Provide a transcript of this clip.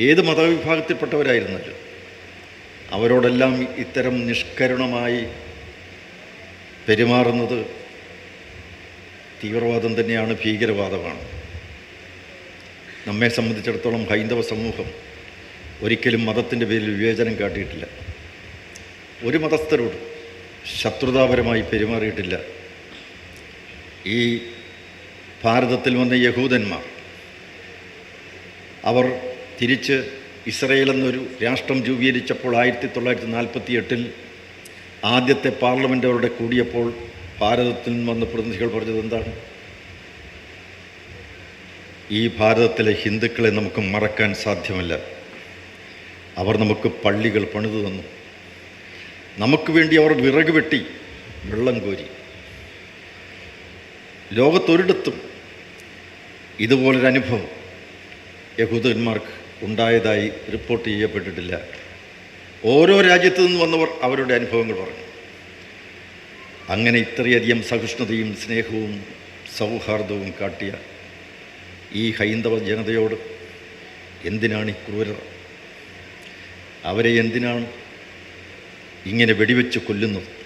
ഏത് മതവിഭാഗത്തിൽപ്പെട്ടവരായിരുന്നല്ലോ അവരോടെല്ലാം ഇത്തരം നിഷ്കരുണമായി പെരുമാറുന്നത് തീവ്രവാദം തന്നെയാണ്, ഭീകരവാദമാണ്. നമ്മെ സംബന്ധിച്ചിടത്തോളം ഹൈന്ദവ സമൂഹം ഒരിക്കലും മതത്തിൻ്റെ പേരിൽ വിവേചനം കാട്ടിയിട്ടില്ല. ഒരു മതസ്ഥരോട് ശത്രുതാപരമായി പെരുമാറിയിട്ടില്ല. ഈ ഭാരതത്തിൽ വന്ന യഹൂദന്മാർ അവർ തിരിച്ച് ഇസ്രയേൽ എന്നൊരു രാഷ്ട്രം രൂപീകരിച്ചപ്പോൾ 1948 ആദ്യത്തെ പാർലമെൻ്റ് അവരുടെ കൂടിയപ്പോൾ ഭാരതത്തിൽ നിന്ന് വന്ന പ്രതിനിധികൾ പറഞ്ഞത് എന്താണ്? ഈ ഭാരതത്തിലെ ഹിന്ദുക്കളെ നമുക്ക് മറക്കാൻ സാധ്യമല്ല. അവർ നമുക്ക് പള്ളികൾ പണിതു തന്നു, നമുക്ക് വേണ്ടി അവർ വിറക് വെട്ടി വെള്ളം കോരി. ലോകത്തൊരിടത്തും ഇതുപോലൊരനുഭവം യഹൂദന്മാർക്ക് ഉണ്ടായതായി റിപ്പോർട്ട് ചെയ്യപ്പെട്ടിട്ടില്ല. ഓരോ രാജ്യത്തു നിന്ന് വന്നവർ അവരുടെ അനുഭവങ്ങൾ പറഞ്ഞു. അങ്ങനെ ഇത്രയധികം സഹിഷ്ണുതയും സ്നേഹവും സൗഹാർദ്ദവും കാട്ടിയ ഈ ഹൈന്ദവ ജനതയോട് എന്തിനാണ് ഈ ക്രൂരത? അവരെ എന്തിനാണ് ഇങ്ങനെ വെടിവെച്ച് കൊല്ലുന്നത്?